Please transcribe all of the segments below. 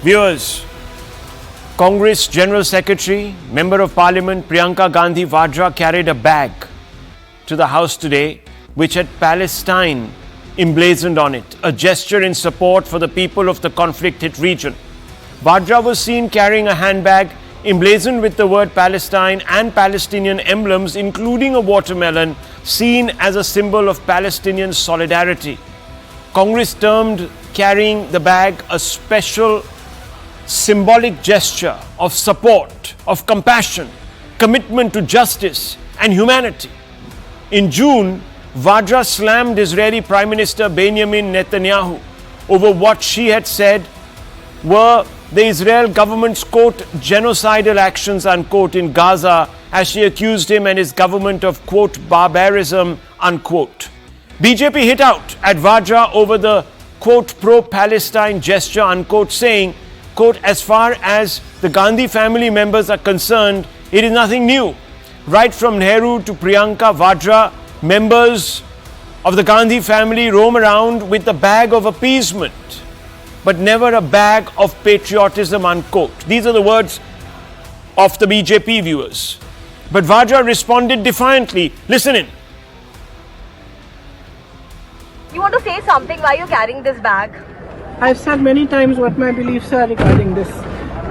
Viewers, Congress General Secretary, Member of Parliament Priyanka Gandhi Vadra carried a bag to the House today which had Palestine emblazoned on it, a gesture in support for the people of the conflict-hit region. Vadra was seen carrying a handbag emblazoned with the word Palestine and Palestinian emblems, including a watermelon, seen as a symbol of Palestinian solidarity. Congress termed carrying the bag a special symbolic gesture of support, of compassion, commitment to justice and humanity. In June, Vadra slammed Israeli Prime Minister Benjamin Netanyahu over what she had said were the Israel government's, quote, genocidal actions, unquote, in Gaza, as she accused him and his government of, quote, barbarism, unquote. BJP hit out at Vadra over the, quote, pro-Palestine gesture, unquote, saying, quote, as far as the Gandhi family members are concerned, it is nothing new. Right from Nehru to Priyanka Vadra, members of the Gandhi family roam around with a bag of appeasement, but never a bag of patriotism, unquote. These are the words of the BJP viewers. But Vadra responded defiantly. Listen in. You want to say something? Why are you carrying this bag? I've said many times what my beliefs are regarding this.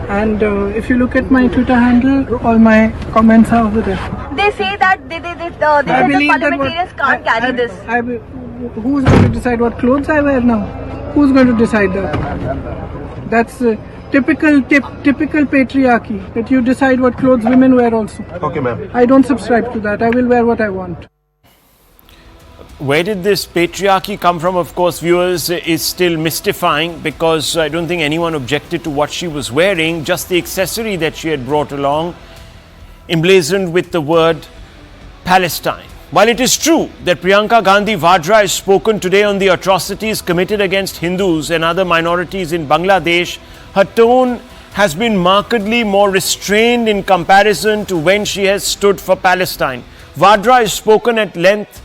And if you look at my Twitter handle, all my comments are over there. They say that they the parliamentarians can't carry this. Who's going to decide what clothes I wear now? Who's going to decide that? That's typical patriarchy, that you decide what clothes women wear also. Okay, ma'am. I don't subscribe to that. I will wear what I want. Where did this patriarchy come from, of course, viewers, is still mystifying, because I don't think anyone objected to what she was wearing, just the accessory that she had brought along, emblazoned with the word Palestine. While it is true that Priyanka Gandhi Vadra has spoken today on the atrocities committed against Hindus and other minorities in Bangladesh, her tone has been markedly more restrained in comparison to when she has stood for Palestine. Vadra has spoken at length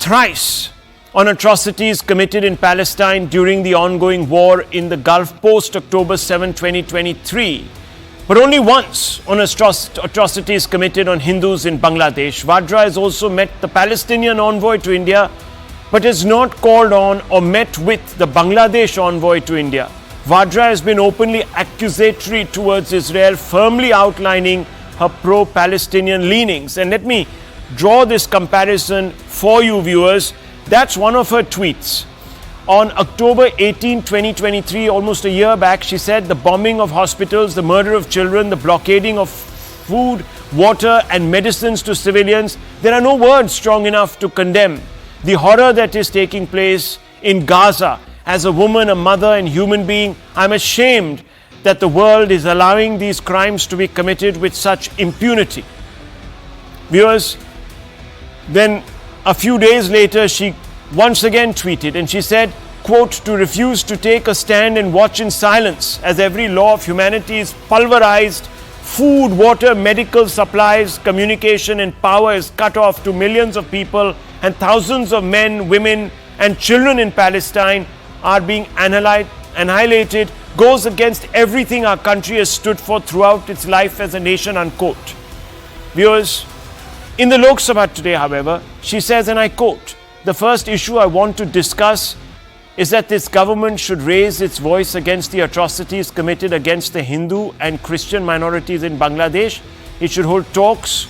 thrice on atrocities committed in Palestine during the ongoing war in the Gulf post October 7, 2023, but only once on atrocities committed on Hindus in Bangladesh. Vadra has also met the Palestinian envoy to India, but has not called on or met with the Bangladesh envoy to India. Vadra has been openly accusatory towards Israel, firmly outlining her pro-Palestinian leanings. And let me draw this comparison for you, viewers. That's one of her tweets. On October 18, 2023, almost a year back, she said the bombing of hospitals, the murder of children, the blockading of food, water and medicines to civilians, there are no words strong enough to condemn the horror that is taking place in Gaza. As a woman, a mother and human being, I'm ashamed that the world is allowing these crimes to be committed with such impunity. Viewers, then a few days later, she once again tweeted and she said, quote, to refuse to take a stand and watch in silence as every law of humanity is pulverized, food, water, medical supplies, communication and power is cut off to millions of people, and thousands of men, women and children in Palestine are being annihilated, goes against everything our country has stood for throughout its life as a nation, unquote. Viewers, in the Lok Sabha today, however, she says, and I quote, the first issue I want to discuss is that this government should raise its voice against the atrocities committed against the Hindu and Christian minorities in Bangladesh. It should hold talks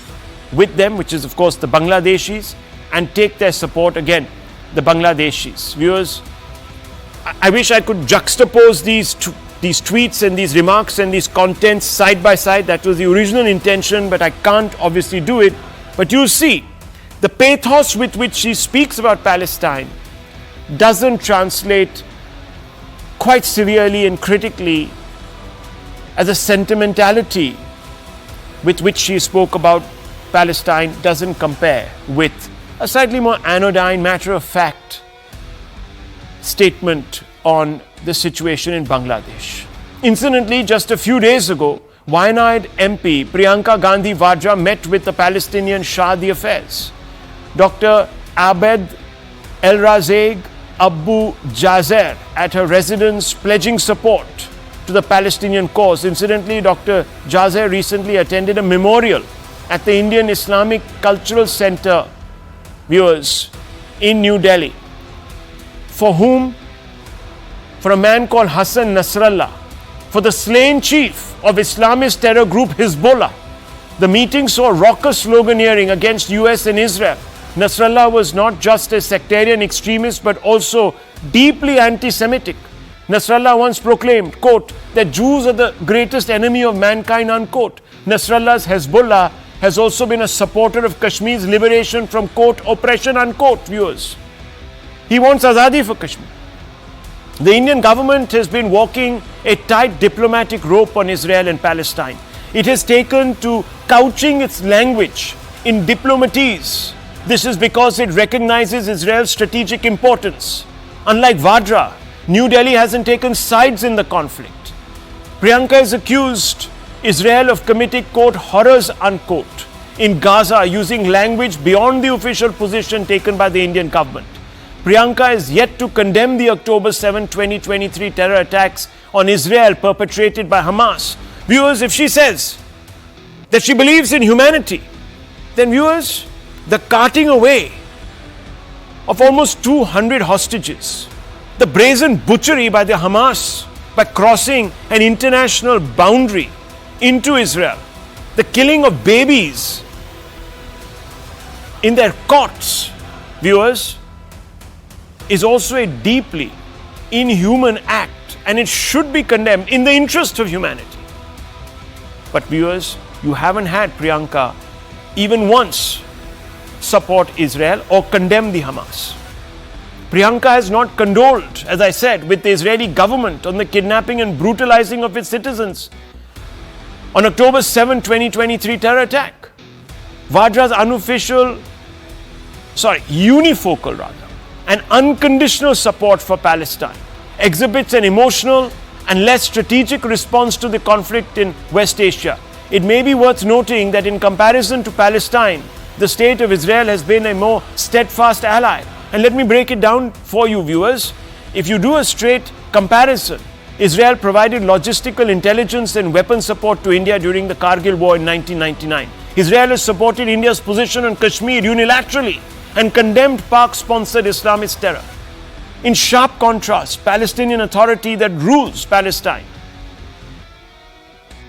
with them, which is of course the Bangladeshis, and take their support again, the Bangladeshis. Viewers, I wish I could juxtapose these tweets and these remarks and these contents side by side. That was the original intention, but I can't obviously do it. But you see, the pathos with which she speaks about Palestine doesn't translate quite severely and critically as a sentimentality with which she spoke about Palestine doesn't compare with a slightly more anodyne, matter-of-fact statement on the situation in Bangladesh. Incidentally, just a few days ago, Wayanad MP Priyanka Gandhi Vadra met with the Palestinian Shadi Affairs, Dr. Abed El Razeg Abu Jazer, at her residence, pledging support to the Palestinian cause. Incidentally, Dr. Jazer recently attended a memorial at the Indian Islamic Cultural Center, viewers, in New Delhi. For whom? For a man called Hassan Nasrallah, for the slain chief of Islamist terror group Hezbollah. The meeting saw raucous sloganeering against US and Israel. Nasrallah was not just a sectarian extremist but also deeply anti-Semitic. Nasrallah once proclaimed, quote, that Jews are the greatest enemy of mankind, unquote. Nasrallah's Hezbollah has also been a supporter of Kashmir's liberation from, quote, oppression, unquote, viewers. He wants Azadi for Kashmir. The Indian government has been walking a tight diplomatic rope on Israel and Palestine. It has taken to couching its language in diplomatese. This is because it recognizes Israel's strategic importance. Unlike Vadra, New Delhi hasn't taken sides in the conflict. Priyanka has accused Israel of committing, quote, horrors, unquote, in Gaza using language beyond the official position taken by the Indian government. Priyanka is yet to condemn the October 7, 2023 terror attacks on Israel perpetrated by Hamas. Viewers, if she says that she believes in humanity, then viewers, the carting away of almost 200 hostages, the brazen butchery by the Hamas by crossing an international boundary into Israel, the killing of babies in their cots, viewers, is also a deeply inhuman act, and it should be condemned in the interest of humanity. But viewers, you haven't had Priyanka even once support Israel or condemn the Hamas. Priyanka has not condoled, as I said, with the Israeli government on the kidnapping and brutalizing of its citizens on October 7, 2023 terror attack. Vadra's unifocal and unconditional support for Palestine exhibits an emotional and less strategic response to the conflict in West Asia. It may be worth noting that in comparison to Palestine, the state of Israel has been a more steadfast ally. And let me break it down for you, viewers. If you do a straight comparison, Israel provided logistical intelligence and weapon support to India during the Kargil War in 1999. Israel has supported India's position on Kashmir unilaterally and condemned Pak-sponsored Islamist terror. In sharp contrast, Palestinian Authority that rules Palestine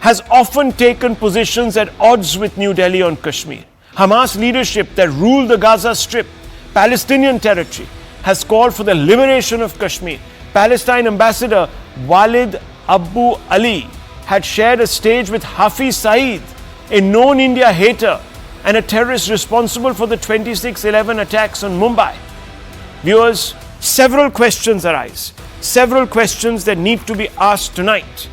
has often taken positions at odds with New Delhi on Kashmir. Hamas leadership that ruled the Gaza Strip, Palestinian territory, has called for the liberation of Kashmir. Palestine ambassador Walid Abu Ali had shared a stage with Hafiz Saeed, a known India hater and a terrorist responsible for the 26/11 attacks on Mumbai. Viewers, several questions arise, several questions that need to be asked tonight.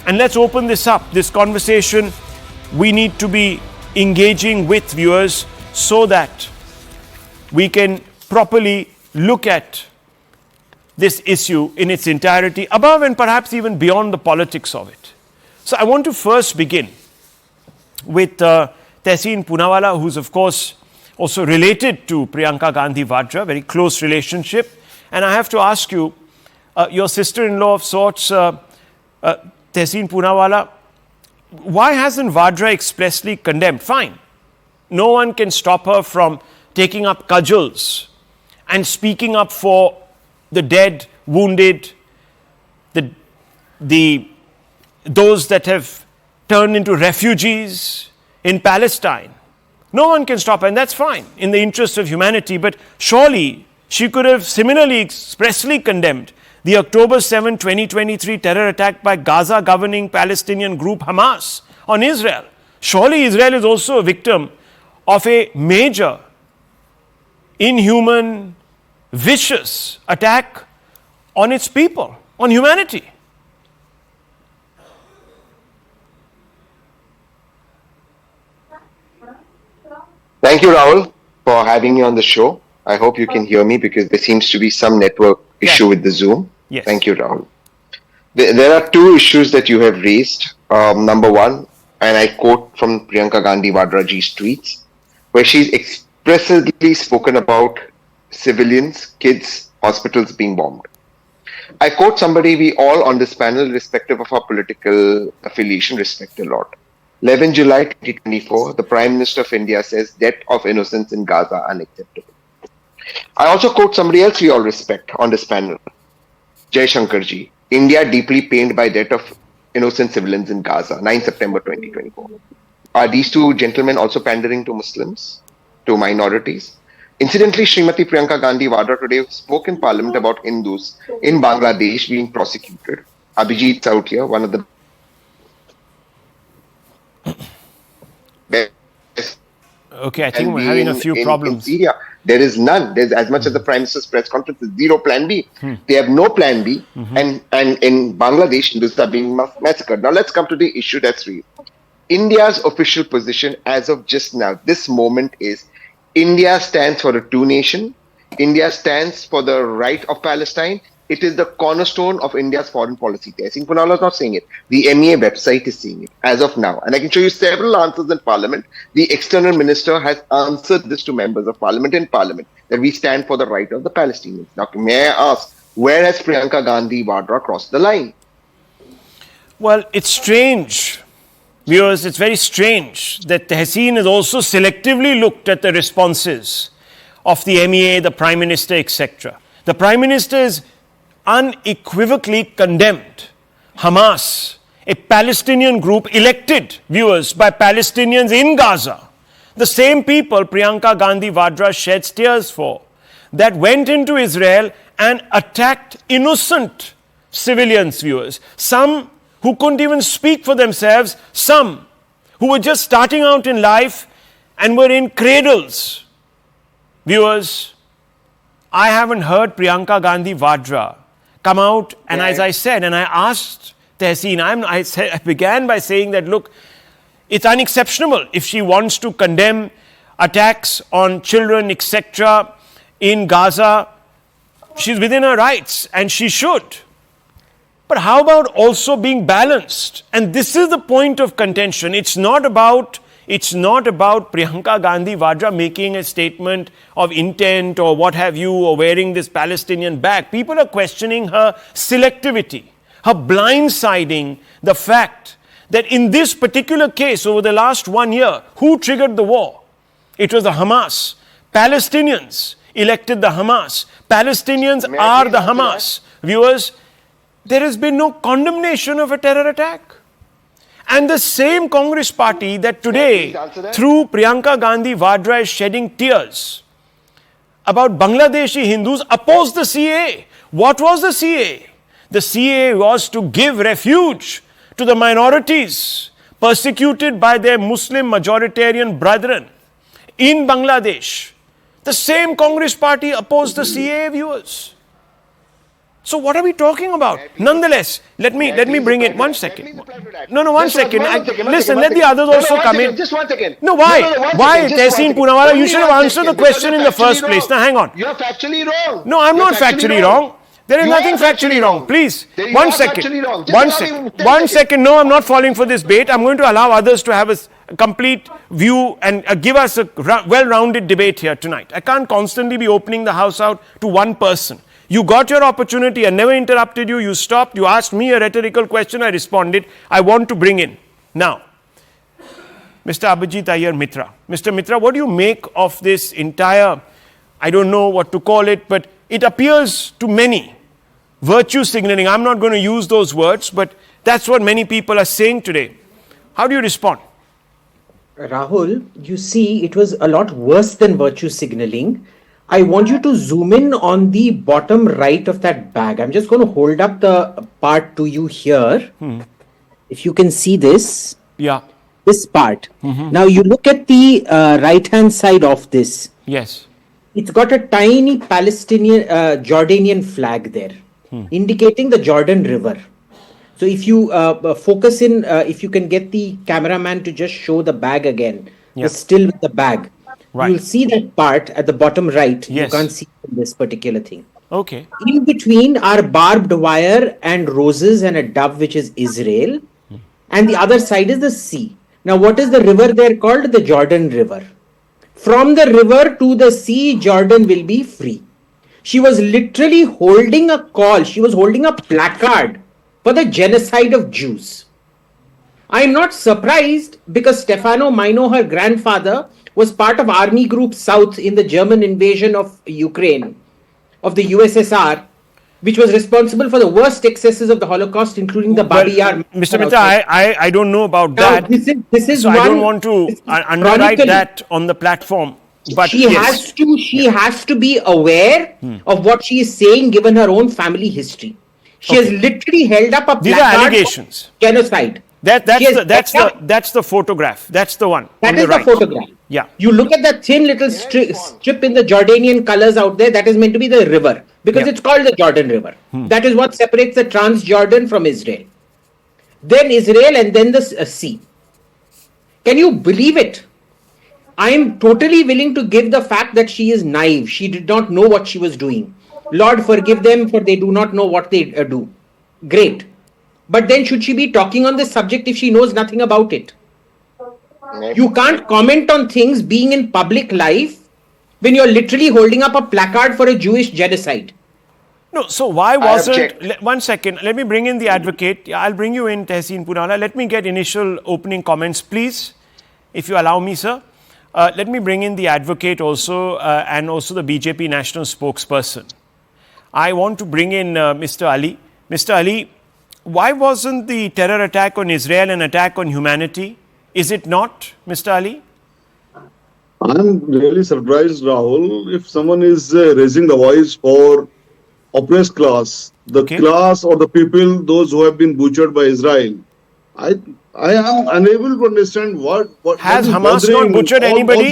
And let's open this up, this conversation we need to be engaging with, viewers, so that we can properly look at this issue in its entirety, above and perhaps even beyond the politics of it. So I want to first begin with Tehseen Poonawalla, who's of course also related to Priyanka Gandhi Vadra, very close relationship. And I have to ask you, your sister-in-law of sorts, Tehseen Poonawalla, why hasn't Vadra expressly condemned? Fine, no one can stop her from taking up cudgels and speaking up for the dead, wounded, those that have turned into refugees in Palestine. No one can stop her, and that's fine in the interest of humanity. But surely she could have similarly expressly condemned the October 7, 2023 terror attack by Gaza governing Palestinian group Hamas on Israel. Surely Israel is also a victim of a major, inhuman, vicious attack on its people, on humanity. Thank you, Rahul, for having me on the show. I hope you can hear me because there seems to be some network issue with the Zoom. Yes. Thank you, Rahul. There are two issues that you have raised. Number one, and I quote from Priyanka Gandhi Vadra ji's tweets, where she's expressly spoken about civilians, kids, hospitals being bombed. I quote somebody we all on this panel, irrespective of our political affiliation, respect a lot. 11 July 2024, the Prime Minister of India says death of innocents in Gaza unacceptable. I also quote somebody else we all respect on this panel, Jai Shankarji. India deeply pained by death of innocent civilians in Gaza, 9 September 2024. Are these two gentlemen also pandering to Muslims, to minorities? Incidentally, Srimati Priyanka Gandhi Vadra today spoke in Parliament about Hindus in Bangladesh being prosecuted. Abhijit's out here, one of the best. Okay, I think we're having a few problems. In Syria, there is none. There's as much as the Prime Minister's press conference is zero plan B. They have no plan B. And in Bangladesh, Hindus are being massacred. Now let's come to the issue that's real. India's official position as of just now, this moment, is India stands for a two-nation. India stands for the right of Palestine. It is the cornerstone of India's foreign policy. Tehseen Poonawalla is not saying it. The MEA website is saying it as of now. And I can show you several answers in Parliament. The external minister has answered this to members of Parliament in Parliament, that we stand for the right of the Palestinians. Now, may I ask, where has Priyanka Gandhi Vadra crossed the line? Well, it's strange. Viewers, it's very strange that Tehseen has also selectively looked at the responses of the MEA, the Prime Minister, etc. The Prime Minister has unequivocally condemned Hamas, a Palestinian group elected, viewers, by Palestinians in Gaza. The same people Priyanka Gandhi Vadra sheds tears for, that went into Israel and attacked innocent civilians, viewers. Some who couldn't even speak for themselves, some who were just starting out in life and were in cradles. Viewers, I haven't heard Priyanka Gandhi Vadra come out, and as I said, and I asked Tehseen, I began by saying that, look, it's unexceptionable if she wants to condemn attacks on children, etc., in Gaza. She's within her rights, and she should. But how about also being balanced? And this is the point of contention. It's not about Priyanka Gandhi Vadra making a statement of intent or what have you, or wearing this Palestinian bag. People are questioning her selectivity, her blindsiding the fact that in this particular case, over the last 1 year, who triggered the war? It was the Hamas. Palestinians elected the Hamas. Palestinians are the Hamas. Viewers, there has been no condemnation of a terror attack. And the same Congress party that today, through Priyanka Gandhi Vadra, is shedding tears about Bangladeshi Hindus, opposed the CAA. What was the CAA? The CAA was to give refuge to the minorities persecuted by their Muslim majoritarian brethren in Bangladesh. The same Congress party opposed the CAA, viewers. So what are we talking about? Nonetheless, let me bring in 1 second. No, 1 second. Listen, let the others also come in. Just 1 second. No, why? Why, Tehseen Poonawalla? You should have answered the question in the first place. Now, hang on. You're factually wrong. No, I'm not factually wrong. There is nothing factually wrong. Please, 1 second. 1 second. 1 second. No, I'm not falling for this bait. I'm going to allow others to have a complete view and give us a well-rounded debate here tonight. I can't constantly be opening the house out to one person. You got your opportunity. I never interrupted you. You stopped. You asked me a rhetorical question. I responded. I want to bring in now Mr. Abhijit Iyer Mitra. Mr. Mitra, what do you make of this entire, I don't know what to call it, but it appears to many virtue signaling. I'm not going to use those words, but that's what many people are saying today. How do you respond? Rahul, you see, it was a lot worse than virtue signaling. I want you to zoom in on the bottom right of that bag. I'm just going to hold up the part to you here. If you can see this. Yeah. This part. Now you look at the right-hand side of this. Yes. It's got a tiny Palestinian, Jordanian flag there, indicating the Jordan River. So if you focus in, if you can get the cameraman to just show the bag again, the still with the bag. Right. You'll see that part at the bottom right. Yes. You can't see this particular thing. Okay. In between are barbed wire and roses and a dove, which is Israel. And the other side is the sea. Now, what is the river there called? The Jordan River. From the river to the sea, Jordan will be free. She was literally holding a call. She was holding a placard for the genocide of Jews. I'm not surprised because Stefano Maino, her grandfather, was part of Army Group South in the German invasion of Ukraine, of the USSR, which was responsible for the worst excesses of the Holocaust, including the Babi Yar. Mr. Mitra, I don't know about Now, that. this is so one, I don't want to underwrite that on the platform. But she has to be aware of what she is saying given her own family history. She has literally held up a These are placard allegations. for genocide. That's the photograph. That's the one. That on is the right. photograph. Yeah. You look at that thin little strip in the Jordanian colors out there, that is meant to be the river because it's called the Jordan River. That is what separates the Transjordan from Israel. Then Israel and then the sea. Can you believe it? I am totally willing to give the fact that she is naive. She did not know what she was doing. Lord forgive them for they do not know what they do. Great. But then should she be talking on this subject if she knows nothing about it? You can't comment on things being in public life when you're literally holding up a placard for a Jewish genocide. No, so why wasn't... One second, let me bring in the advocate. I'll bring you in, Tehseen Poonawalla. Let me get initial opening comments, please, if you allow me, sir. Let me bring in the advocate also and also the BJP national spokesperson. I want to bring in Mr. Ali. Mr. Ali, why wasn't the terror attack on Israel an attack on humanity? Is it not, Mr. Ali? I'm really surprised, Rahul, if someone is raising the voice for oppressed class, the class or the people, those who have been butchered by Israel. I am unable to understand what has Hamas not butchered anybody?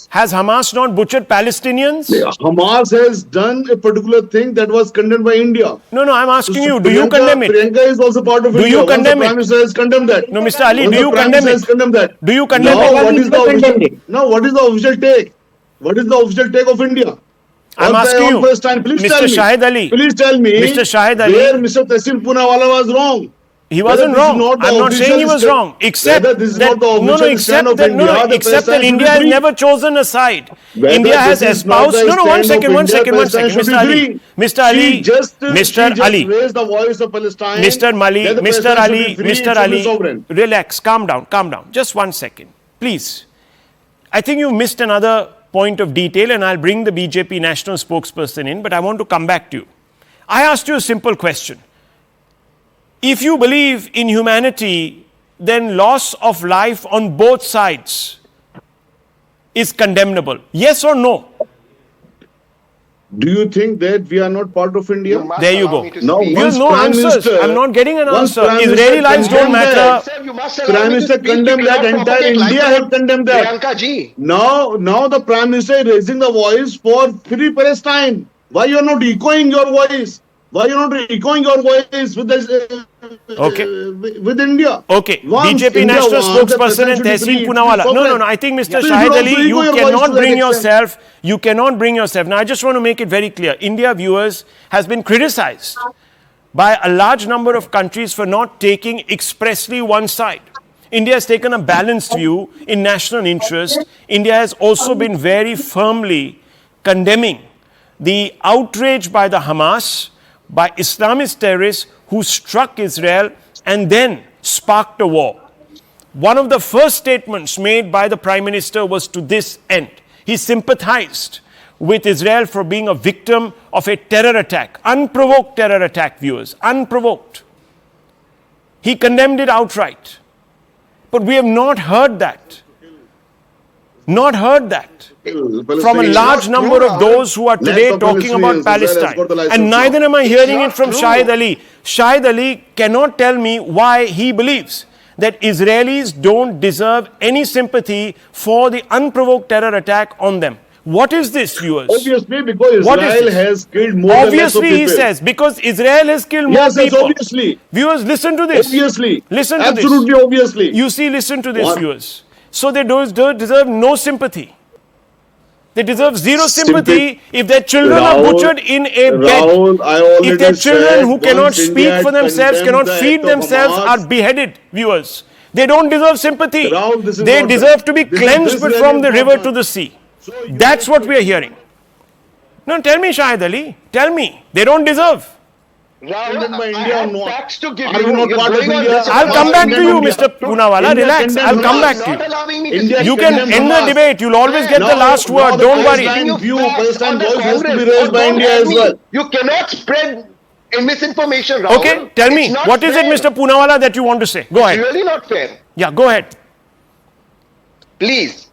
Has Hamas not butchered Palestinians? Hamas has done a particular thing that was condemned by India. No, I'm asking you, do you condemn it? Priyanka is also part of India. Do you condemn it? Prime Minister has condemned that. No, Mr. Ali, do you condemn it? Do you condemn it? Now, what is the official take? What is the official take of India? I'm asking you, Mr. Shahid Ali. Please tell me Mr. Shahid Ali, where Mr. Tehseen Poonawalla was wrong. He wasn't wrong. I'm not saying he was wrong. Except that India has never chosen a side. India has espoused. One second. Mr. Ali. Mr. Ali. Mr. Ali. Relax. Calm down. Just 1 second. Please. I think you missed another point of detail and I'll bring the BJP national spokesperson in, but I want to come back to you. I asked you a simple question. If you believe in humanity, then loss of life on both sides is condemnable. Yes or no? Do you think that we are not part of India? There you go. No, no answers. I'm not getting an answer. Israeli lives don't matter. Prime Minister condemned that. Entire India had condemned that. Now the Prime Minister is raising the voice for free Palestine. Why you are not echoing your voice? Why you are not echoing your voice with this, with India? Okay. BJP national spokesperson and Tehseen Poonawalla. No. I think Mr. Shahid Ali, you cannot bring yourself. Now, I just want to make it very clear. India, viewers, has been criticized by a large number of countries for not taking expressly one side. India has taken a balanced view in national interest. India has also been very firmly condemning the outrage by the Hamas, by Islamist terrorists who struck Israel and then sparked a war. One of the first statements made by the Prime Minister was to this end. He sympathized with Israel for being a victim of a terror attack, unprovoked terror attack, viewers, unprovoked. He condemned it outright. But we have not heard that. Not heard that from a large number of those who are today talking about Palestine. And neither am I hearing it from Shahid Ali. Shahid Ali cannot tell me why he believes that Israelis don't deserve any sympathy for the unprovoked terror attack on them. What is this, viewers? Obviously, because Israel has killed more than lots of people. Obviously, he says, because Israel has killed more people. Yes, obviously. Viewers, listen to this. Obviously. Listen to Absolutely, this. obviously. You see, listen to this, viewers. So they deserve no sympathy. They deserve zero sympathy if their children are butchered in a bed. If their children who cannot speak for themselves, cannot feed themselves, are beheaded, viewers. They don't deserve sympathy. They deserve to be cleansed from the river to the sea. That's what we are hearing. No, tell me, Shahid Ali. Tell me. They don't deserve. Condemned by India or not? Facts to give Are you. we not You're part of going on India? this. I'll come back to you, India. Mr. Poonawala. India Relax. condemned I'll come Hamas. back to Not you. allowing me to India speak. You can condemned end the Hamas. debate. You'll always get the last word. Now Don't the worry. Palestine view, Facts Palestine on the voice has to be Congress. raised by Don't India at as me. well. You cannot spread misinformation, Rahul. Okay, tell me. It's not What is it, fair. Mr. Poonawala, that you want to say? Go It's ahead. really not fair. Yeah, go ahead. Please.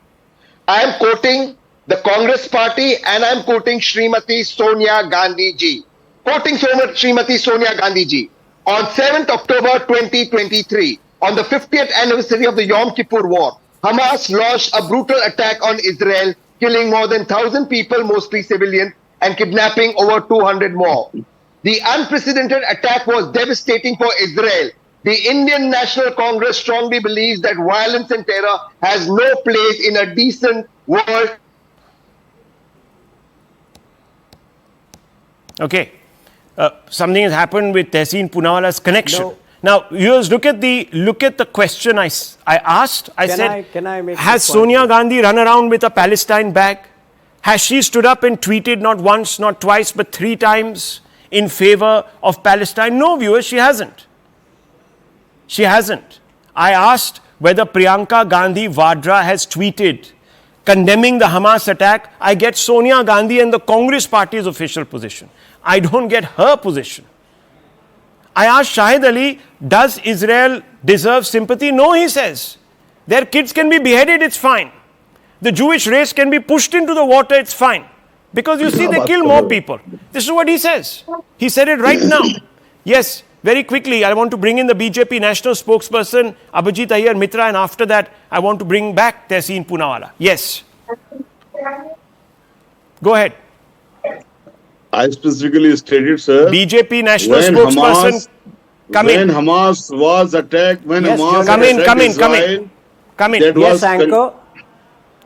I am quoting the Congress party and I am quoting Srimati Sonia Gandhi ji. Quoting Srimati Sonia Gandhi ji. On 7th October 2023, on the 50th anniversary of the Yom Kippur War, Hamas launched a brutal attack on Israel, killing more than 1,000 people, mostly civilians, and kidnapping over 200 more. The unprecedented attack was devastating for Israel. The Indian National Congress strongly believes that violence and terror has no place in a decent world. Okay. Something has happened with Tehseen Poonawala's connection. No. Now, viewers, look at the question I asked. I said, can I make has this point, Sonia please? Gandhi run around with a Palestine bag? Has she stood up and tweeted not once, not twice, but 3 times in favor of Palestine? No, viewers, she hasn't. She hasn't. I asked whether Priyanka Gandhi Vadra has tweeted condemning the Hamas attack. I get Sonia Gandhi and the Congress party's official position. I don't get her position. I asked Shahid Ali, does Israel deserve sympathy? No, he says. Their kids can be beheaded, it's fine. The Jewish race can be pushed into the water, it's fine. Because you see, they kill more people. This is what he says. He said it right now. Yes, very quickly, I want to bring in the BJP national spokesperson, Abhijit Iyer Mitra, and after that, I want to bring back Tehseen Poonawala. Yes. Go ahead. I specifically stated, sir, BJP national when spokesperson, come when in. Hamas was attacked, when Yes, Hamas Come in, attacked come in, come Israel, in. Come in. that Yes, was anchor.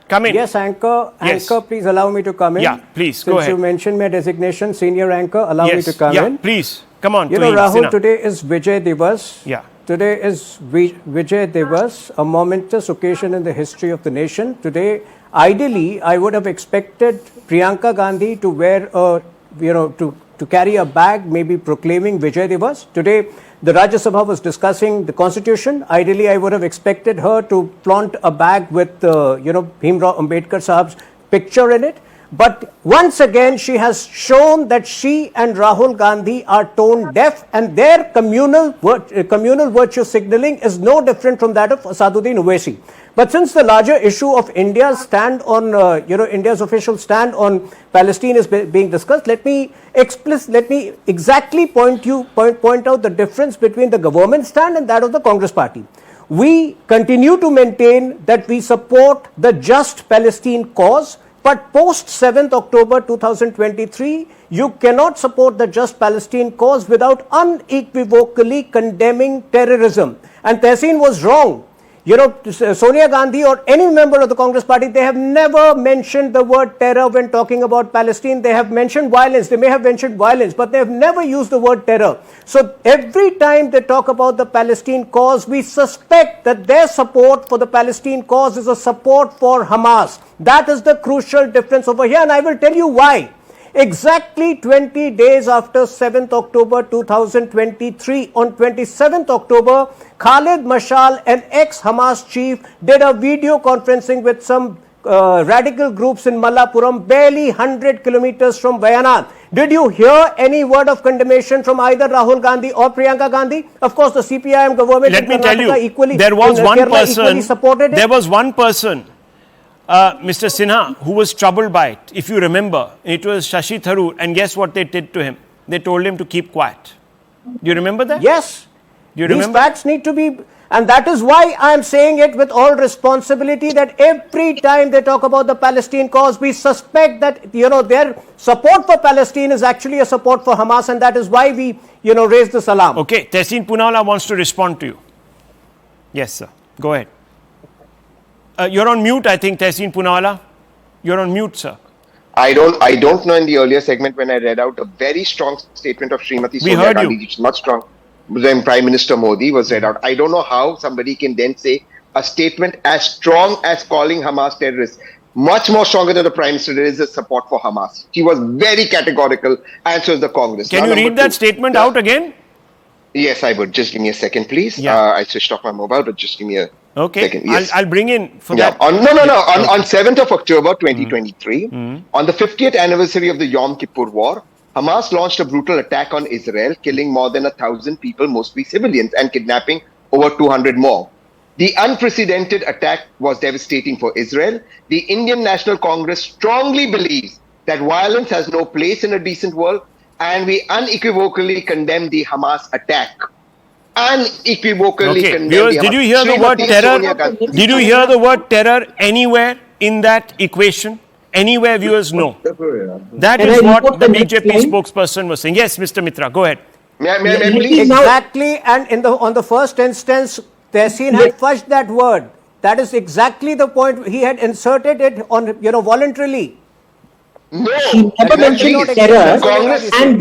Come in. Yes, anchor. Yes. Anchor, please allow me to come in. Yeah, please, Since go ahead. you mentioned my designation, senior anchor, allow me to come yeah, in. please. Come on. You know, Tuheen, Rahul, Sinha. today is Vijay Divas. Yeah. Today is Vijay Divas, a momentous occasion in the history of the nation. Today, ideally, I would have expected Priyanka Gandhi to wear a, to carry a bag, maybe proclaiming Vijay Divas. Today, the Rajya Sabha was discussing the constitution. Ideally, I would have expected her to flaunt a bag with, Bhimrao Ambedkar Sahab's picture in it. But once again, she has shown that she and Rahul Gandhi are tone deaf, and their communal virtue signaling is no different from that of Asaduddin Owaisi. But since the larger issue of India's stand on, India's official stand on Palestine is being discussed, let me exactly point out the difference between the government stand and that of the Congress party. We continue to maintain that we support the just Palestine cause. But post 7th October 2023, you cannot support the just Palestine cause without unequivocally condemning terrorism. And Tehseen was wrong. Sonia Gandhi or any member of the Congress party, they have never mentioned the word terror when talking about Palestine. They have mentioned violence. They may have mentioned violence, but they have never used the word terror. So every time they talk about the Palestine cause, we suspect that their support for the Palestine cause is a support for Hamas. That is the crucial difference over here, and I will tell you why. Exactly 20 days after 7th October 2023, on 27th October, Khalid Mashal, an ex-Hamas chief, did a video conferencing with some radical groups in Mallapuram, barely 100 kilometers from Wayanad. Did you hear any word of condemnation from either Rahul Gandhi or Priyanka Gandhi? Of course, the CPIM government Let in me tell Karnataka you, equally, there was one Kerala person, equally supported it. there was one person, Mr. Sinha, who was troubled by it. If you remember, it was Shashi Tharoor, and guess what they did to him? They told him to keep quiet. Do you remember that? Yes. Do you These remember? facts need to be, and that is why I am saying it with all responsibility, that every time they talk about the Palestine cause, we suspect that, their support for Palestine is actually a support for Hamas, and that is why we, raise this alarm. Okay, Tehseen Poonawala wants to respond to you. Yes, sir. Go ahead. You're on mute, I think, Tehseen Poonawala. You're on mute, sir. I don't know in the earlier segment when I read out a very strong statement of Srimati We Sonia heard Gandhi, you. which is not strong, when Prime Minister Modi was read out. I don't know how somebody can then say a statement as strong as calling Hamas terrorists. much more stronger than the Prime Minister is the support for Hamas. She was very categorical, and so is the Congress. Can you read that statement out again? Yes, I would. Just give me a second, please. Yeah. I switched off my mobile, but just give me a second. Yes. I'll bring in for Yeah. that. On 7th of October 2023, on the 50th anniversary of the Yom Kippur War, Hamas launched a brutal attack on Israel, killing more than 1,000 people, mostly civilians, and kidnapping over 200 more. The unprecedented attack was devastating for Israel. The Indian National Congress strongly believes that violence has no place in a decent world, and we unequivocally condemn the Hamas attack. Unequivocally condemn Viewers, the Hamas. did you hear the word terror? Did you hear the word terror anywhere in that equation? Anywhere, viewers? No. That is what the BJP spokesperson was saying. Yes, Mr. Mitra, go ahead. May I please? Exactly, and on the first instance, Tehseen had fudged that word. That is exactly the point. He had inserted it on, voluntarily. No. She never mentioned terror. And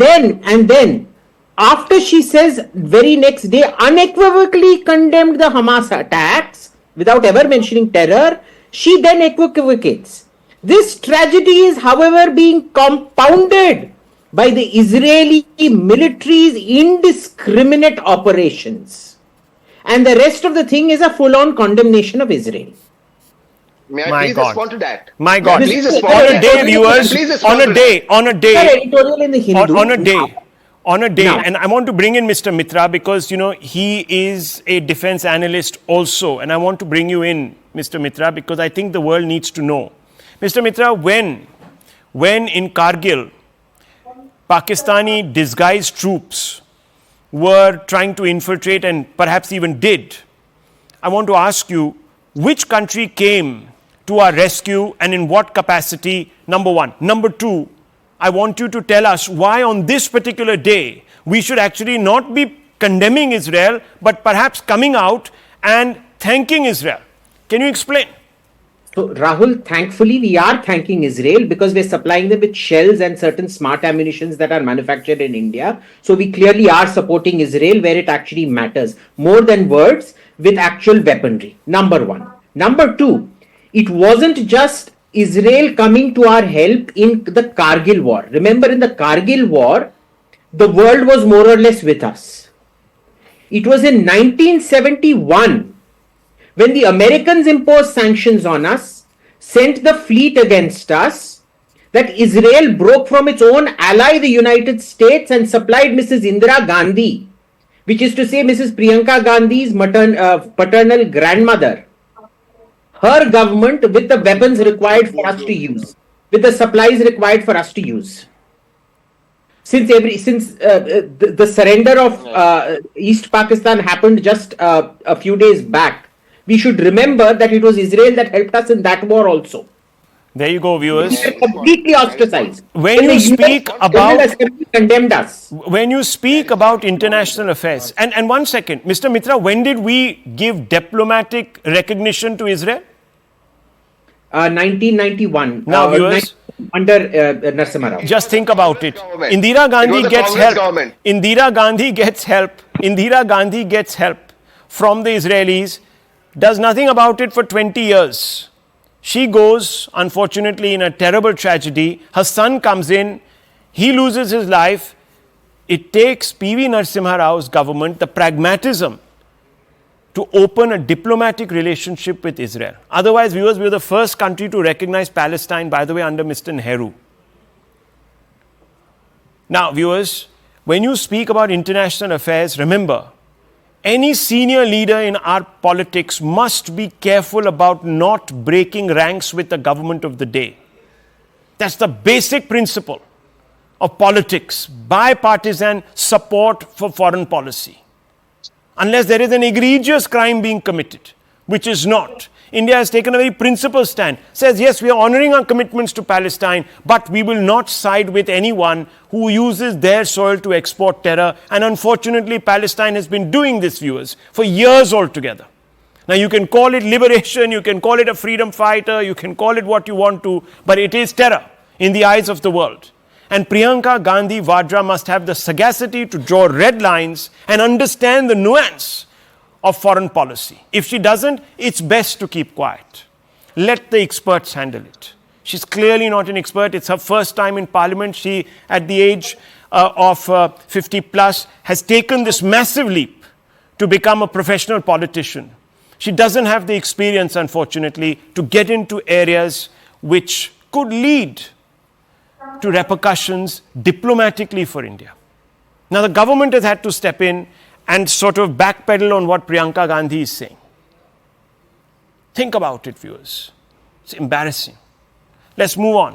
then, after she says very next day, unequivocally condemned the Hamas attacks without ever mentioning terror, she then equivocates. This tragedy is, however, being compounded by the Israeli military's indiscriminate operations. And the rest of the thing is a full-on condemnation of Israel. May I please respond to that? My God. Please respond On to a that. day, viewers, Please on respond a to day, on a day, Editorial in the Hindu. on a day, Now. and I want to bring in Mr. Mitra because, he is a defense analyst also, and I want to bring you in, Mr. Mitra, because I think the world needs to know. Mr. Mitra, when in Kargil, Pakistani disguised troops were trying to infiltrate and perhaps even did, I want to ask you, which country came to our rescue and in what capacity? Number one. Number two, I want you to tell us why on this particular day we should actually not be condemning Israel, but perhaps coming out and thanking Israel. Can you explain? So, Rahul, thankfully, we are thanking Israel because we're supplying them with shells and certain smart ammunitions that are manufactured in India. So, we clearly are supporting Israel where it actually matters, more than words, with actual weaponry. Number one. Number two, it wasn't just Israel coming to our help in the Kargil war. Remember, in the Kargil war, the world was more or less with us. It was in 1971 when the Americans imposed sanctions on us, sent the fleet against us, that Israel broke from its own ally, the United States, and supplied Mrs. Indira Gandhi, which is to say Mrs. Priyanka Gandhi's paternal grandmother, her government with the weapons required for us to use, with the supplies required for us to use. Since the surrender of East Pakistan happened just a few days back, we should remember that it was Israel that helped us in that war also. There you go, viewers. We were completely ostracized. When you speak about condemned us. When you speak about international affairs, and 1 second, Mr. Mitra, when did we give diplomatic recognition to Israel? 1991. Now, viewers, under Narasimha Rao. just think about it. Government. Indira It Gandhi was a gets Congress help. government. Indira Gandhi gets help. Indira Gandhi gets help from the Israelis, does nothing about it for 20 years. She goes, unfortunately, in a terrible tragedy. Her son comes in, he loses his life. It takes PV Narasimha Rao's government the pragmatism to open a diplomatic relationship with Israel. Otherwise, viewers, we were the first country to recognize Palestine, by the way, under Mr. Nehru. Now, viewers, when you speak about international affairs, remember, any senior leader in our politics must be careful about not breaking ranks with the government of the day. That's the basic principle of politics, bipartisan support for foreign policy. Unless there is an egregious crime being committed, which is not. India has taken a very principled stand, says yes, we are honoring our commitments to Palestine, but we will not side with anyone who uses their soil to export terror. And unfortunately, Palestine has been doing this, viewers, for years altogether. Now, you can call it liberation, you can call it a freedom fighter, you can call it what you want to, but it is terror in the eyes of the world. And Priyanka Gandhi Vadra must have the sagacity to draw red lines and understand the nuance of foreign policy. If she doesn't, it's best to keep quiet. let the experts handle it. She's clearly not an expert. It's her first time in Parliament. She, at the age of 50 plus, has taken this massive leap to become a professional politician. She doesn't have the experience, unfortunately, to get into areas which could lead to repercussions diplomatically for India. Now, the government has had to step in and sort of backpedal on what Priyanka Gandhi is saying. Think about it, viewers. It's embarrassing. Let's move on.